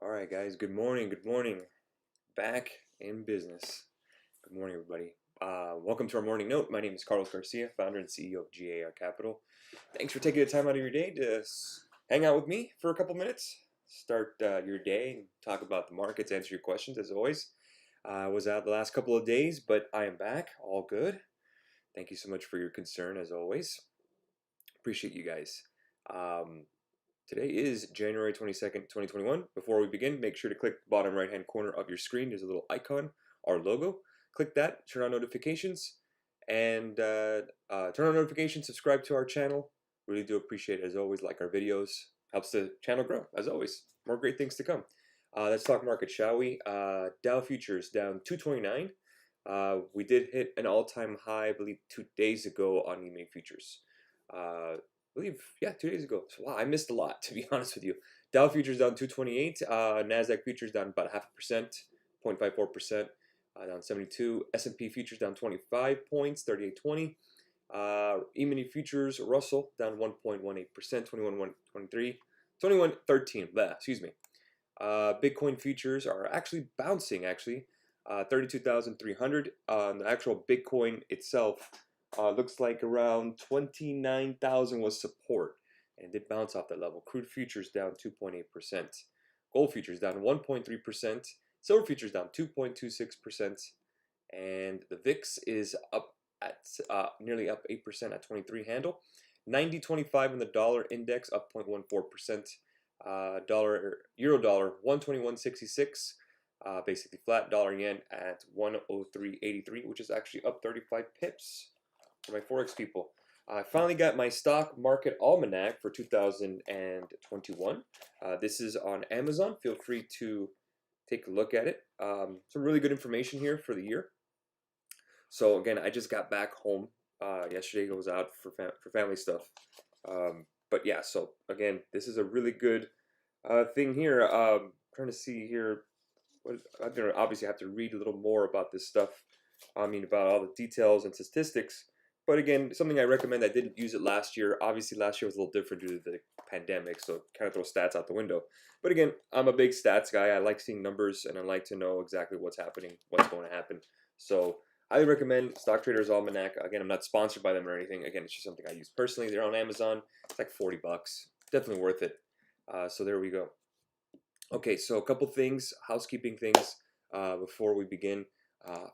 All right, guys. Good morning. Good morning. Back in business. Good morning, everybody. Welcome to our morning note. My name is Carlos Garcia, founder and CEO of G.A.R Capital. Thanks for taking the time out of your day to hang out with me for a couple minutes. Start your day and talk about the markets, answer your questions as always. I was out the last couple of days, but I am back. All good. Thank you so much for your concern as always. Appreciate you guys. Today is January 22nd, 2021. Before we begin, make sure to click the bottom right hand corner of your screen. There's a little icon, our logo. Click that, turn on notifications, and subscribe to our channel. Really do appreciate it as always, like our videos. Helps the channel grow, as always. More great things to come. Let's talk market, shall we? Dow futures down 229. We did hit an all-time high, I believe, 2 days ago on E-mini futures. Yeah, 2 days ago. So, wow, I missed a lot, to be honest with you. Dow futures down 228. Nasdaq futures down about 0.5%, 0.54%, down 72. S&P futures down 25 points, 38.20. E-mini futures, Russell down 1.18%, 21.13. Excuse me. Bitcoin futures are actually bouncing. 32,300. The actual Bitcoin itself. Looks like around 29,000 was support and did bounce off that level. Crude futures down 2.8%. Gold futures down 1.3%. Silver futures down 2.26%. And the VIX is up at nearly up 8% at 23 handle. 90.25 in the dollar index, up 0.14%. Euro dollar 121.66. Basically flat. Dollar yen at 103.83, which is actually up 35 pips. For my Forex people. I finally got my stock market almanac for 2021. This is on Amazon. Feel free to take a look at it. Some really good information here for the year. So again, I just got back home yesterday. I was out for family stuff. But yeah, so again, this is a really good thing here. Trying to see here. I'm gonna obviously have to read a little more about this stuff. About all the details and statistics. But again, something I recommend. I didn't use it last year. Obviously, last year was a little different due to the pandemic, so kind of throw stats out the window. But again, I'm a big stats guy. I like seeing numbers, and I like to know exactly what's happening, what's going to happen. So I recommend Stock Traders Almanac. Again, I'm not sponsored by them or anything. Again, it's just something I use personally. They're on Amazon. It's like 40 bucks. Definitely worth it. So there we go. Okay, so a couple things, housekeeping things before we begin.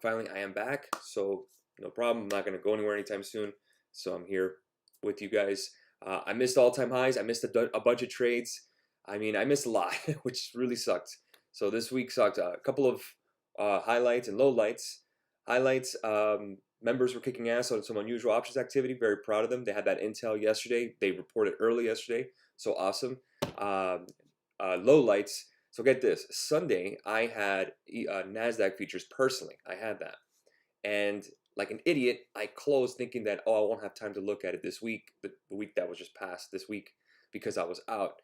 Finally, I am back. So no problem. I'm not going to go anywhere anytime soon. So I'm here with you guys. I missed all-time highs. I missed a bunch of trades. I missed a lot, which really sucked. So this week sucked. A couple of highlights and lowlights. Highlights, members were kicking ass on some unusual options activity. Very proud of them. They had that intel yesterday. They reported early yesterday. So awesome. Lowlights. So get this. Sunday, I had NASDAQ futures personally. I had that. And like an idiot, I closed thinking that, I won't have time to look at it this week, the week that was just passed this week, because I was out.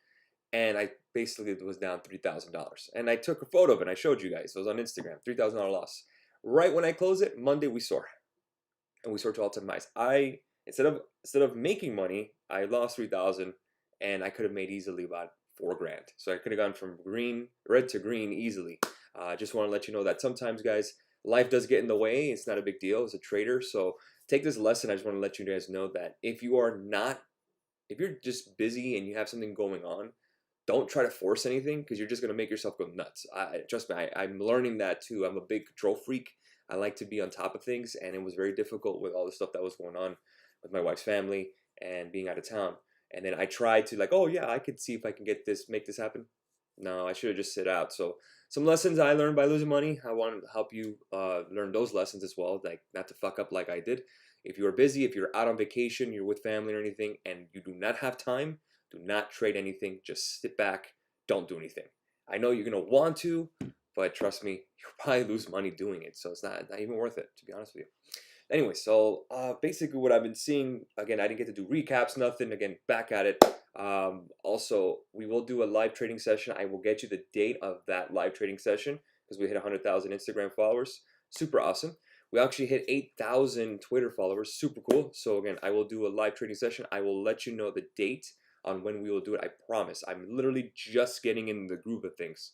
And I basically was down $3,000. And I took a photo of it and I showed you guys. It was on Instagram, $3,000 loss. Right when I closed it, Monday we soar. And we soared to all-time highs. Instead of making money, I lost 3,000 and I could have made easily about $4 grand. So I could have gone from red to green easily. Just want to let you know that sometimes, guys, life does get in the way. It's not a big deal as a trader. So take this lesson. I just want to let you guys know that if you're just busy and you have something going on, don't try to force anything because you're just going to make yourself go nuts. Trust me, I'm learning that too. I'm a big control freak. I like to be on top of things, and it was very difficult with all the stuff that was going on with my wife's family and being out of town. And then I tried to I could see if I can make this happen. No, I should have just sit out. So some lessons I learned by losing money. I want to help you learn those lessons as well, like not to fuck up like I did. If you are busy, if you're out on vacation, you're with family or anything, and you do not have time, do not trade anything. Just sit back. Don't do anything. I know you're going to want to, but trust me, you'll probably lose money doing it. So it's not even worth it, to be honest with you. Anyway, so basically what I've been seeing, again, I didn't get to do recaps, nothing. Again, back at it. Also, we will do a live trading session. I will get you the date of that live trading session because we hit 100,000 Instagram followers. Super awesome. We actually hit 8,000 Twitter followers. Super cool. So again, I will do a live trading session. I will let you know the date on when we will do it. I promise. I'm literally just getting in the groove of things.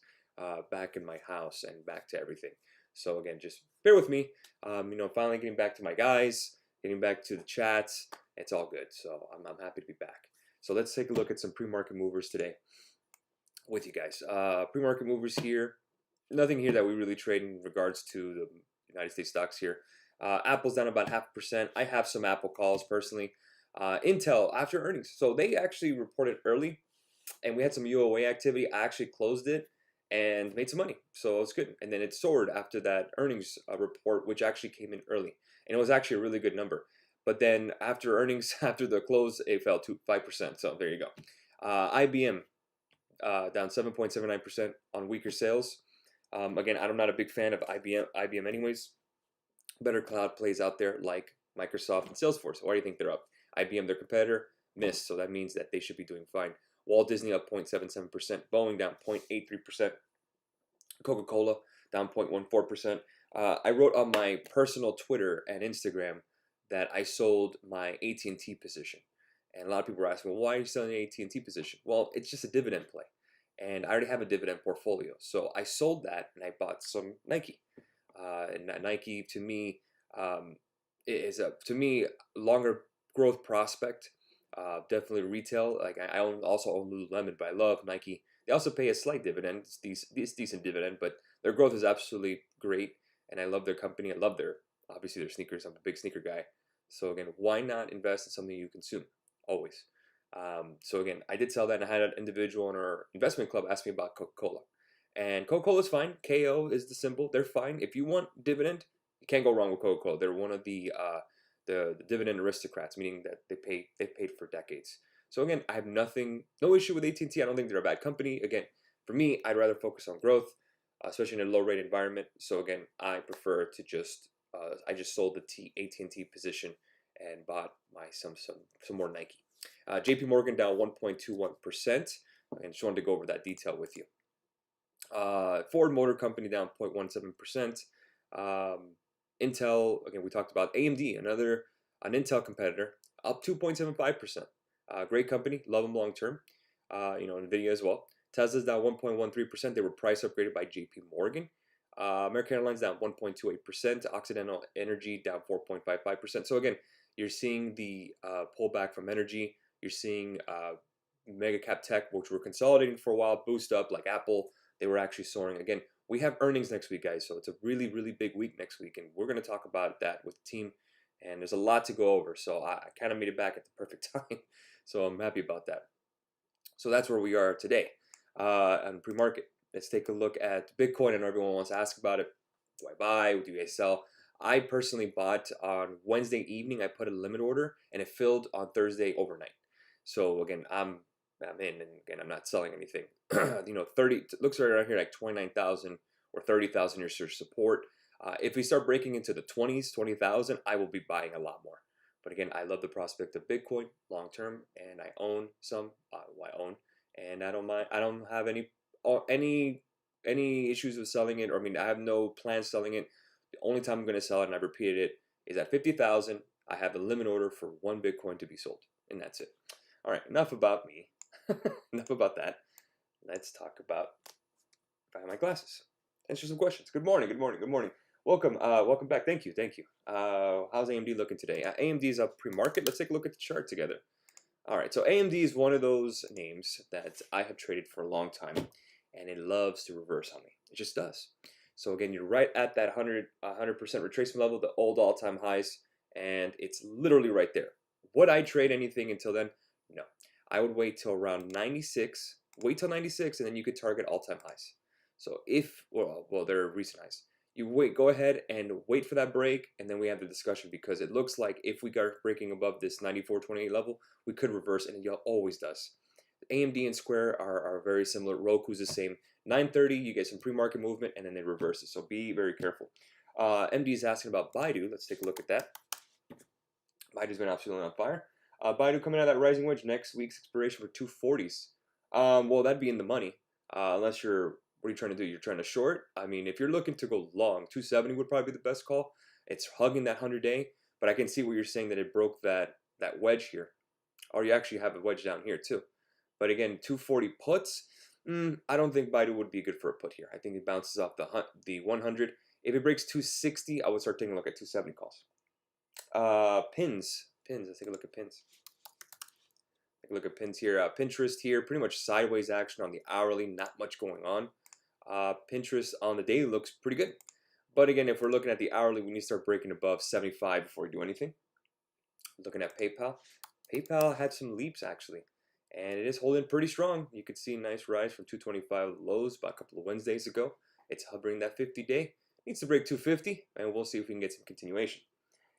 back in my house and back to everything. So again, just bear with me. Finally getting back to my guys, getting back to the chats. It's all good. So I'm happy to be back. So let's take a look at some pre-market movers today with you guys. Pre-market movers here. Nothing here that we really trade in regards to the United States stocks here. Apple's down about 0.5%. I have some Apple calls personally. Intel after earnings. So they actually reported early and we had some UOA activity. I actually closed it and made some money. So it was good. And then it soared after that earnings report, which actually came in early. And it was actually a really good number. But then after earnings, after the close, it fell to 5%. So there you go. IBM down 7.79% on weaker sales. Again, I'm not a big fan of IBM anyways. Better cloud plays out there like Microsoft and Salesforce. Why do you think they're up? IBM, their competitor, missed. So that means that they should be doing fine. Walt Disney up 0.77%. Boeing down 0.83%. Coca-Cola down 0.14%. I wrote on my personal Twitter and Instagram that I sold my AT&T position. And a lot of people were asking, well, why are you selling the AT&T position? Well, it's just a dividend play. And I already have a dividend portfolio. So I sold that and I bought some Nike. And Nike to me is a longer growth prospect. Definitely retail. Like I also own Lululemon, but I love Nike. They also pay a slight dividend. It's decent dividend, but their growth is absolutely great, and I love their company. I love obviously their sneakers. I'm a big sneaker guy. So again, why not invest in something you consume? Always. So again, I did sell that, and I had an individual in our investment club ask me about Coca-Cola. And Coca-Cola is fine. KO is the symbol. They're fine. If you want dividend, you can't go wrong with Coca-Cola. They're one of the dividend aristocrats, meaning that they've paid for decades. So again, I have no issue with AT&T. I don't think they're a bad company. Again, for me, I'd rather focus on growth, especially in a low rate environment. So again, I prefer to I just sold the AT&T position and bought some more Nike. JP Morgan down 1.21%. I just wanted to go over that detail with you. Ford Motor Company down 0.17%. Intel, again, we talked about AMD, an Intel competitor, up 2.75%. Great company, love them long term. Nvidia as well. Tesla's down 1.13%. They were price upgraded by JP Morgan. American Airlines down 1.28%. Occidental Energy down 4.55%. So again, you're seeing the pullback from energy. You're seeing mega cap tech, which were consolidating for a while, boost up like Apple. They were actually soaring. Again, we have earnings next week, guys. So it's a really, really big week next week. And we're going to talk about that with the team. And there's a lot to go over. So I kind of made it back at the perfect time. So I'm happy about that. So that's where we are today on pre-market. Let's take a look at Bitcoin. I know everyone wants to ask about it. Do I buy? Do I sell? I personally bought on Wednesday evening. I put a limit order and it filled on Thursday overnight. So again, I'm in, and again, I'm not selling anything. 30 looks right around here like 29,000 or 30,000 your search support. If we start breaking into the 20,000, I will be buying a lot more. But again, I love the prospect of Bitcoin long term, and I own some. And I don't mind. I don't have any issues with selling it. Or I have no plans selling it. The only time I'm going to sell it, and I've repeated it, is at 50,000. I have a limit order for 1 Bitcoin to be sold, and that's it. All right, enough about me. Enough about that. Let's talk about if I have my glasses. Answer some questions. Good morning. Welcome back. Thank you. How's AMD looking today? AMD is up pre-market. Let's take a look at the chart together. All right, so AMD is one of those names that I have traded for a long time, and it loves to reverse on me. It just does. So again, you're right at that 100% retracement level, the old all-time highs, and it's literally right there. Would I trade anything until then? No. I would wait till around 96. Wait till 96, and then you could target all-time highs. So they're recent highs. You go ahead and wait for that break, and then we have the discussion, because it looks like if we got breaking above this 94.28 level, we could reverse, and it always does. AMD and Square are very similar. Roku's the same. 9:30, you get some pre-market movement, and then they reverse it. So be very careful. MD is asking about Baidu. Let's take a look at that. Baidu's been absolutely on fire. Baidu coming out of that rising wedge, next week's expiration for 240s. Well, that'd be in the money, unless what are you trying to do? You're trying to short? If you're looking to go long, 270 would probably be the best call. It's hugging that 100-day, but I can see what you're saying, that it broke that wedge here. Or you actually have a wedge down here too. But again, 240 puts, I don't think Baidu would be good for a put here. I think it bounces off the 100. If it breaks 260, I would start taking a look at 270 calls. Pins. Let's take a look at pins. Take a look at pins here. Pinterest here, pretty much sideways action on the hourly. Not much going on. Pinterest on the daily looks pretty good. But again, if we're looking at the hourly, we need to start breaking above 75 before we do anything. Looking at PayPal. PayPal had some leaps actually, and it is holding pretty strong. You could see a nice rise from 225 lows about a couple of Wednesdays ago. It's hovering that 50-day. Needs to break 250, and we'll see if we can get some continuation.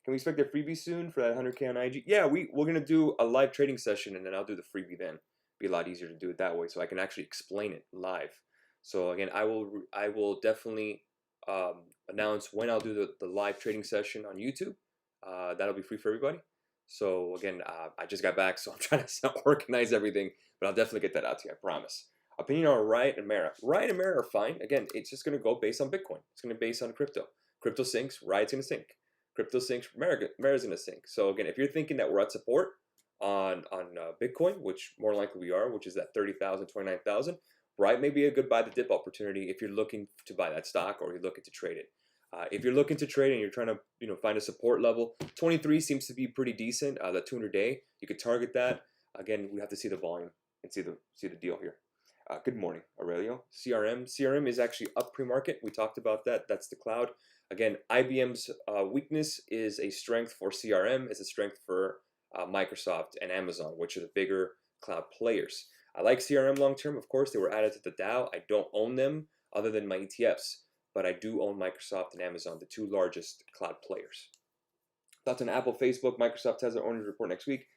Can we expect a freebie soon for that 100K on IG? Yeah, we're gonna do a live trading session, and then I'll do the freebie then. Be a lot easier to do it that way, so I can actually explain it live. So again, I will definitely announce when I'll do the live trading session on YouTube. That'll be free for everybody. So again, I just got back, so I'm trying to organize everything, but I'll definitely get that out to you, I promise. Opinion on Riot and Mara. Riot and Mara are fine. Again, it's just going to go based on Bitcoin. It's going to be based on crypto. Crypto sinks, Riot's going to sink. Crypto sinks, Mara's going to sink. So again, if you're thinking that we're at support on Bitcoin, which more likely we are, which is at 30,000, 29,000, Riot may be a good buy the dip opportunity if you're looking to buy that stock or you're looking to trade it. If you're looking to trade and you're trying to find a support level, 23 seems to be pretty decent. That 200-day, you could target that. Again, we have to see the volume and see the deal here. Good morning, Aurelio. CRM is actually up pre-market. We talked about that. That's the cloud. Again, IBM's weakness is a strength for CRM. It's a strength for Microsoft and Amazon, which are the bigger cloud players. I like CRM long term. Of course, they were added to the Dow. I don't own them other than my ETFs. But I do own Microsoft and Amazon, the two largest cloud players. Thoughts on Apple, Facebook, Microsoft has their earnings report next week.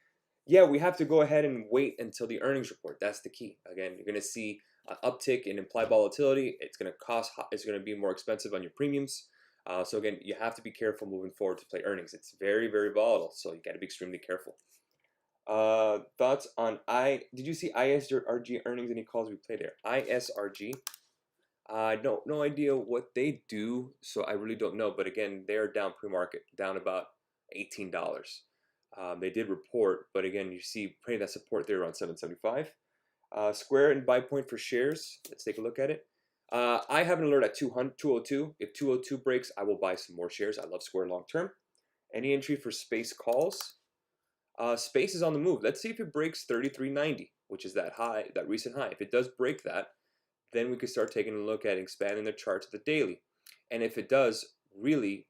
Yeah, we have to go ahead and wait until the earnings report. That's the key. Again, you're going to see an uptick in implied volatility. It's going to be more expensive on your premiums. So again, you have to be careful moving forward to play earnings. It's very, very volatile, so you got to be extremely careful. Thoughts on did you see ISRG earnings? Any calls we played there? ISRG. I don't no idea what they do, so I really don't know. But again, they're down pre-market, down about $18. They did report, but again, you see putting that support there around 775. Square and buy point for shares. Let's take a look at it. I have an alert at 202. If 202 breaks, I will buy some more shares. I love Square long term. Any entry for Space calls? Space is on the move. Let's see if it breaks 33.90, which is that high, that recent high. If it does break that, then we could start taking a look at expanding the chart to the daily. And if it does, really,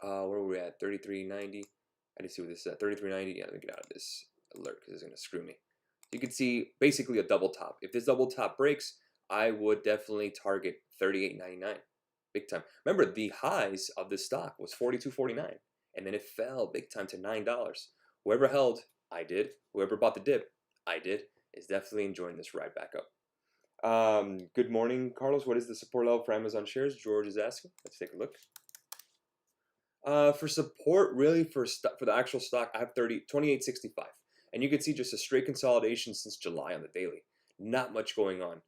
where are we at? 33.90. I didn't see what this is at. 33.90. Yeah, let me get out of this alert because it's going to screw me. You can see basically a double top. If this double top breaks, I would definitely target 38.99. Big time. Remember, the highs of this stock was 42.49. And then it fell big time to $9. Whoever held, I did. Whoever bought the dip, I did. Is definitely enjoying this ride back up. Good morning, Carlos. What is the support level for Amazon shares? George is asking. Let's take a look. For support, really for the actual stock, I have 28.65, and you can see just a straight consolidation since July on the daily. Not much going on.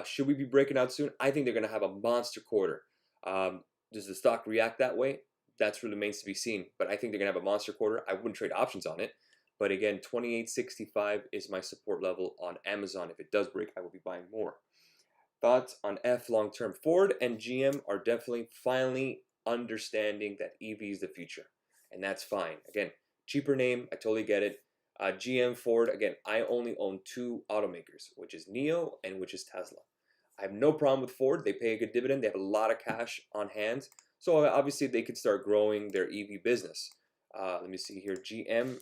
Should we be breaking out soon? I think they're going to have a monster quarter. Does the stock react that way? That's really remains to be seen. But I think they're going to have a monster quarter. I wouldn't trade options on it. But again, 28.65 is my support level on Amazon. If it does break, I will be buying more. Thoughts on F long-term? Ford and GM are definitely finally understanding that EV is the future. And that's fine. Again, cheaper name. I totally get it. GM, Ford, again, I only own two automakers, which is NIO and which is Tesla. I have no problem with Ford. They pay a good dividend. They have a lot of cash on hand. So obviously they could start growing their EV business. Let me see here. GM.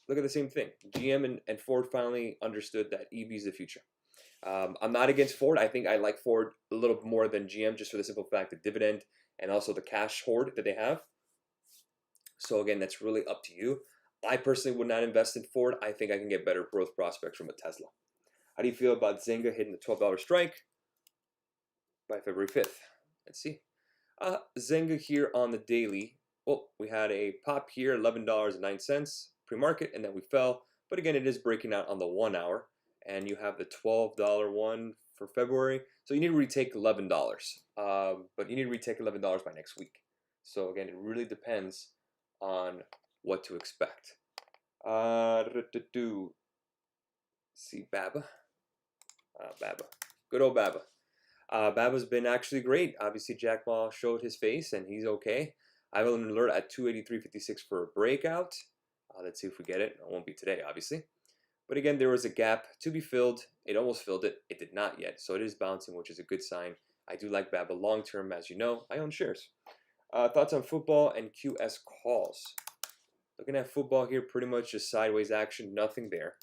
Look at the same thing. GM and Ford finally understood that EV is the future. I'm not against Ford. I think I like Ford a little more than GM just for the simple fact of dividend and also the cash hoard that they have. So again, that's really up to you. I personally would not invest in Ford. I think I can get better growth prospects from a Tesla. How do you feel about Zynga hitting the $12 strike by February 5th? Let's see. Zynga here on the daily. Well, we had a pop here, $11.09 pre-market, and then we fell. But again, it is breaking out on the 1 hour, and you have the $12 one for February. So you need to retake $11. But you need to retake $11 by next week. So again, it really depends on what to expect. See Baba. Baba. Good old Baba. Baba's been actually great. Obviously, Jack Ma showed his face, and he's okay. I have an alert at 283.56 for a breakout. Let's see if we get it. It won't be today, obviously. But again, there was a gap to be filled. It almost filled it. It did not yet. So it is bouncing, which is a good sign. I do like Baba long term, as you know. I own shares. Thoughts on football and QS calls. Looking at football here, pretty much just sideways action, nothing there.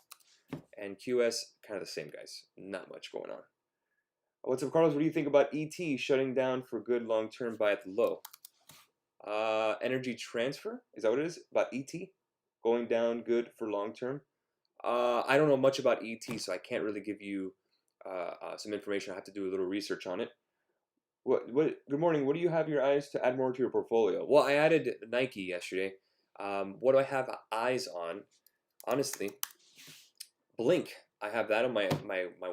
And QS, kind of the same, guys. Not much going on. What's up, Carlos? What do you think about ET shutting down for good long term buy at the low? Energy transfer? Is that what it is? About ET? Going down good for long term? I don't know much about ET, so I can't really give you some information. I have to do a little research on it. Good morning. What do you have your eyes to add more to your portfolio? Well, I added Nike yesterday. What do I have eyes on? Honestly, Blink. I have that on my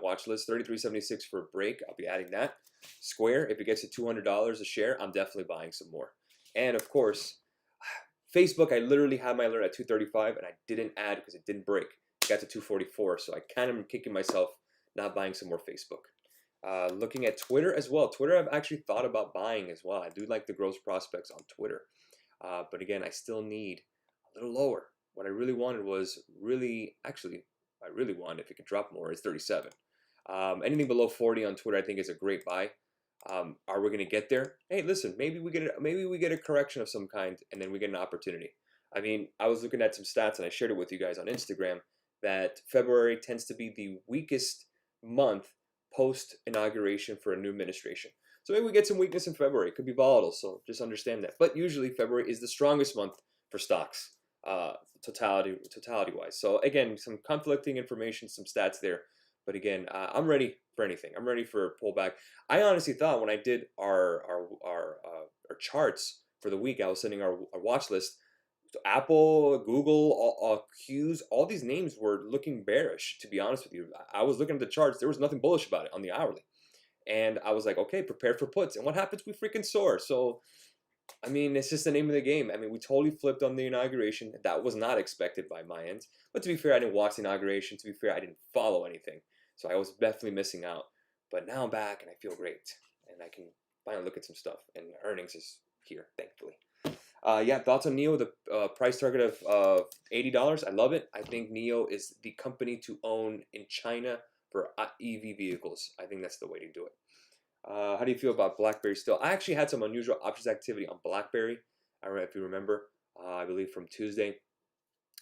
watch list. 33.76 for a break. I'll be adding that. Square. If it gets to $200 a share, I'm definitely buying some more. And of course, Facebook. I literally had my alert at 235, and I didn't add because it didn't break. It got to 244, so I kind of am kicking myself not buying some more Facebook. Looking at Twitter as well. Twitter, I've actually thought about buying as well. I do like the growth prospects on Twitter. But again, I still need a little lower. What I really wanted was I really want, if it could drop more, is 37. Anything below 40 on Twitter, I think, is a great buy. Are we going to get there? Hey, listen, maybe we get a correction of some kind, and then we get an opportunity. I mean, I was looking at some stats, and I shared it with you guys on Instagram, that February tends to be the weakest month post-inauguration for a new administration. So maybe we get some weakness in February. It could be volatile, so just understand that. But usually February is the strongest month for stocks, totality-wise. So again, some conflicting information, some stats there. But again, I'm ready for anything. I'm ready for a pullback. I honestly thought when I did our charts for the week, I was sending our watch list. So Apple, Google, Q's, all these names were looking bearish, to be honest with you. I was looking at the charts. There was nothing bullish about it on the hourly. And I was like, okay, prepare for puts. And what happens? We freaking soar. So, I mean, it's just the name of the game. I mean, we totally flipped on the inauguration. That was not expected by my end. But to be fair, I didn't watch the inauguration. To be fair, I didn't follow anything. So I was definitely missing out. But now I'm back and I feel great. And I can finally look at some stuff. And earnings is here, thankfully. Yeah, thoughts on NIO, the price target of $80. I love it. I think NIO is the company to own in China for EV vehicles. I think that's the way to do it. How do you feel about BlackBerry still? I actually had some unusual options activity on BlackBerry. I don't know if you remember. I believe from Tuesday.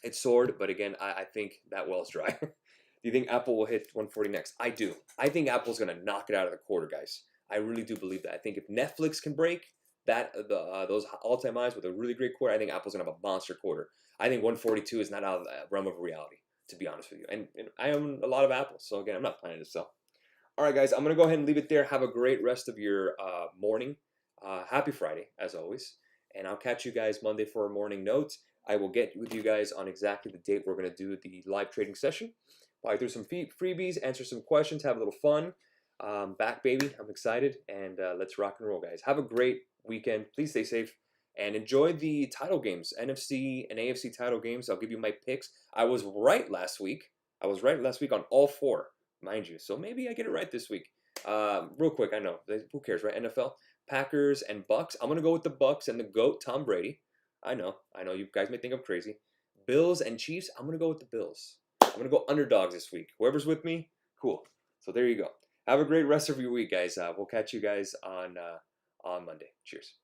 It soared, but again, I think that well's dry. Do you think Apple will hit 140 next? I do. I think Apple's going to knock it out of the quarter, guys. I really do believe that. I think if Netflix can break those all-time highs with a really great quarter, I think Apple's going to have a monster quarter. I think 142 is not out of the realm of reality, to be honest with you. And I own a lot of Apple, so again, I'm not planning to sell. All right, guys, I'm going to go ahead and leave it there. Have a great rest of your morning. Happy Friday, as always. And I'll catch you guys Monday for a morning note. I will get with you guys on exactly the date we're going to do the live trading session. Buy through some freebies, answer some questions, have a little fun. Back, baby. I'm excited. And let's rock and roll, guys. Have a great weekend. Please stay safe. And enjoy the title games, NFC and AFC title games. I'll give you my picks. I was right last week. On all four, mind you. So maybe I get it right this week. Real quick, I know. Who cares, right? NFL, Packers, and Bucks. I'm going to go with the Bucks and the GOAT, Tom Brady. I know. You guys may think I'm crazy. Bills and Chiefs. I'm going to go with the Bills. I'm going to go underdogs this week. Whoever's with me, cool. So there you go. Have a great rest of your week, guys. We'll catch you guys on Monday. Cheers.